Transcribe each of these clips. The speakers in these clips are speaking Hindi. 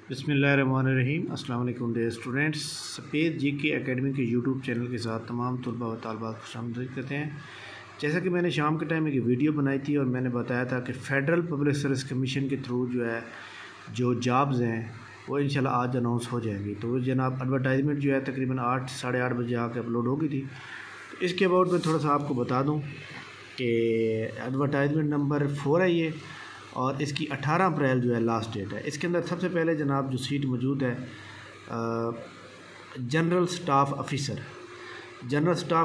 बिस्मिल्लाहिर्रहमानिर्रहीम। अस्सलाम वालेकुम डियर स्टूडेंट्स। सफ़ेद जीके एकेडमी के यूट्यूब चैनल के साथ तमाम तलबा व तालिबात खुशामदीद करते हैं। जैसा कि मैंने शाम के टाइम एक वीडियो बनाई थी और मैंने बताया था कि फ़ेडरल पब्लिक सर्विस कमीशन के थ्रू जो जॉब्स हैं वो इंशाल्लाह आज अनाउंस हो जाएंगी। तो वो जनाब एडवर्टाइजमेंट जो है तकरीबन 8 साढ़े 8 बजे आके अपलोड हो गई थी। तो इसके अबाउट मैं थोड़ा सा आपको बता दूँ कि एडवर्टाइजमेंट नंबर 4 है ये, और इसकी 18 अप्रैल जो है लास्ट डेट है। इसके अंदर सबसे पहले जनाब जो सीट मौजूद है जनरल स्टाफ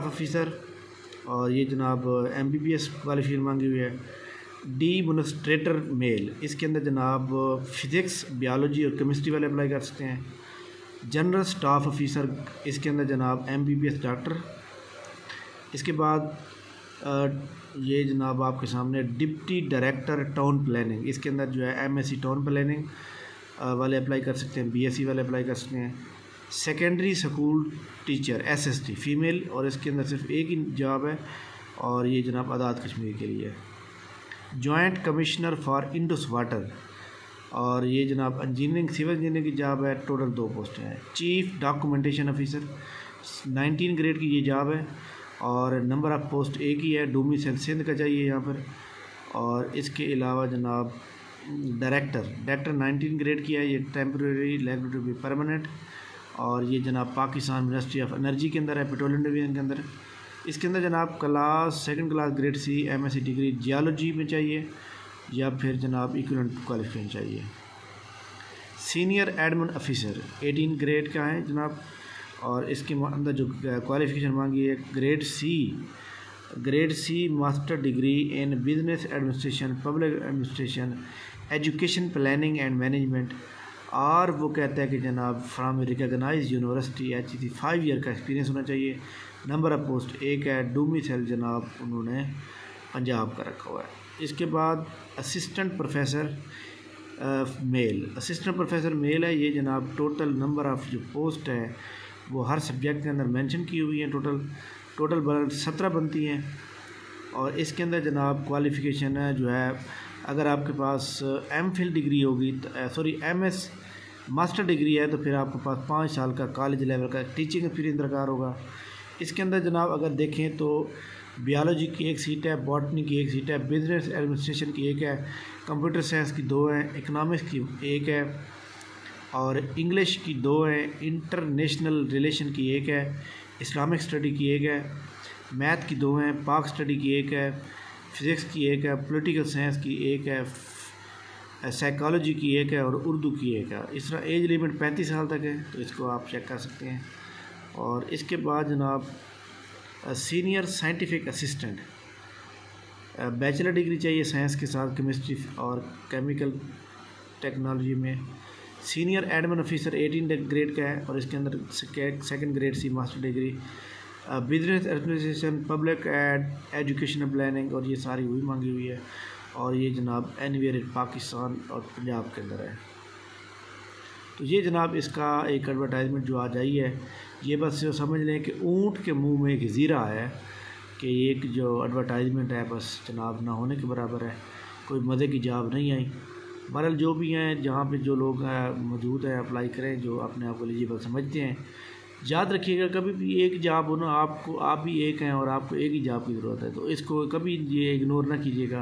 ऑफ़िसर, और ये जनाब MBBS क्वालिफिकेशन मांगी हुई है। डेमोन्स्ट्रेटर मेल, इसके अंदर जनाब फ़िज़िक्स, बायोलॉजी और केमिस्ट्री वाले अप्लाई कर सकते हैं। जनरल स्टाफ ऑफ़िसर, इसके अंदर जनाब MBBS डॉक्टर। इसके बाद ये जनाब आपके सामने डिप्टी डायरेक्टर टाउन प्लानिंग, इसके अंदर जो है MSc टाउन प्लानिंग वाले अप्लाई कर सकते हैं, BSc वाले अप्लाई कर सकते हैं। Secondary school teacher SST female, और इसके अंदर सिर्फ एक ही जॉब है, और ये जनाब आज़ाद कश्मीर के लिए है। Joint commissioner for Indus water, और ये जनाब इंजीनियरिंग सिविल इंजीनियरिंग की जॉब है। टोटल 2 पोस्टें हैं। चीफ डॉक्यूमेंटेशन ऑफिसर 19 ग्रेड की ये जॉब है, और नंबर ऑफ़ पोस्ट एक ही है। डोमिसाइल सिंध का चाहिए यहाँ पर। और इसके अलावा जनाब डायरेक्टर 19 ग्रेड की है, ये temporary like to be permanent, और ये जनाब पाकिस्तान मिनिस्ट्री ऑफ एनर्जी के अंदर है, पेट्रोलियम डिवीज़न के अंदर। इसके अंदर जनाब second class grade C MSc degree geology में चाहिए, या फिर जनाब इक्विवेलेंट क्वालिफिकेशन चाहिए। सीनियर एडमिन ऑफिसर 18 ग्रेड का है जनाब, और इसके अंदर जो क्वालिफ़िकेशन मांगी है grade C master degree in business administration, public administration, education planning and management, और वो कहता है कि जनाब from recognise university HEC 5 year का एक्सपीरियंस होना चाहिए। नंबर ऑफ़ पोस्ट एक है। डोमिसाइल जनाब उन्होंने पंजाब का रखा हुआ है। इसके बाद असिस्टेंट प्रोफेसर मेल है, ये जनाब टोटल नंबर ऑफ़ जो पोस्ट है वो हर सब्जेक्ट के अंदर मेंशन की हुई है। टोटल 17 बनती हैं। और इसके अंदर जनाब क्वालिफ़िकेशन है जो है, अगर आपके पास MPhil डिग्री होगी MS मास्टर डिग्री है, तो फिर आपके पास 5 साल का कॉलेज लेवल का टीचिंग एक्सपीरियंस दरकार होगा। इसके अंदर जनाब अगर देखें तो बायोलॉजी की 1 सीट है, बॉटनी की 1 सीट है, बिजनेस एडमिनिस्ट्रेशन की 1 है, कंप्यूटर साइंस की 2 हैं, इकनॉमिक्स की 1 है, और इंग्लिश की 2 हैं, इंटरनेशनल रिलेशन की 1 है, इस्लामिक स्टडी की 1 है, मैथ की 2 हैं, पाक स्टडी की 1 है, फ़िज़िक्स की 1 है, पॉलिटिकल साइंस की 1 है, साइकोलॉजी की 1 है, और उर्दू की 1 है। इस तरह एज लिमिट 35 साल तक है, तो इसको आप चेक कर सकते हैं। और इसके बाद जनाब senior scientific assistant, bachelor degree चाहिए साइंस के साथ केमिस्ट्री और केमिकल टेक्नोलॉजी में। सीनियर एडमिन ऑफिसर 18 ग्रेड का है, और इसके अंदर second grade C master degree, business administration, public education planning, और ये सारी हुई मांगी हुई है। और ये जनाब एनवीआर पाकिस्तान और पंजाब के अंदर है। तो ये जनाब इसका एक एडवर्टाइजमेंट जो आज आई है, ये बस समझ लें कि ऊँट के मुंह में एक ज़ीरा है, कि एक जो एडवर्टाइजमेंट है बस जनाब ना होने के बराबर है। कोई मज़े की जॉब नहीं आई। बहरहाल जो भी हैं, जहाँ पे जो लोग मौजूद हैं, अप्लाई करें जो अपने आप को एलिजिबल समझते हैं। याद रखिएगा, कभी भी एक जॉब हो ना, आप भी एक हैं और आपको एक ही जॉब की ज़रूरत है, तो इसको कभी ये इग्नोर ना कीजिएगा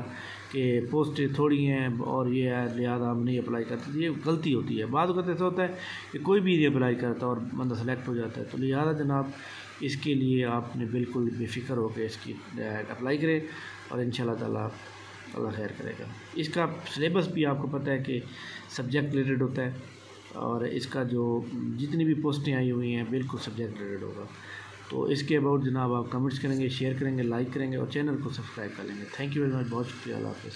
कि पोस्टें थोड़ी हैं और ये है लिहाजा हम नहीं अप्लाई करते। ये गलती होती है। बाद वक्त ऐसा होता है कि कोई भी नहीं अप्लाई करता और बंदा सेलेक्ट हो जाता है। तो लिहाजा जनाब इसके लिए आपने बिल्कुल बेफिक्र होकर इसकी अप्लाई करें, और इंशाल्लाह ताला अल्लाह खैर करेगा। इसका सिलेबस भी आपको पता है कि सब्जेक्ट रिलेटेड होता है, और इसका जो जितनी भी पोस्टें आई हुई हैं बिल्कुल सब्जेक्ट रिलेटेड होगा। तो इसके अबाउट जनाब आप कमेंट्स करेंगे, शेयर करेंगे, लाइक करेंगे, और चैनल को सब्सक्राइब कर लेंगे। थैंक यू वेरी मच, बहुत शुक्रिया। अल्लाह हाफ़िज़।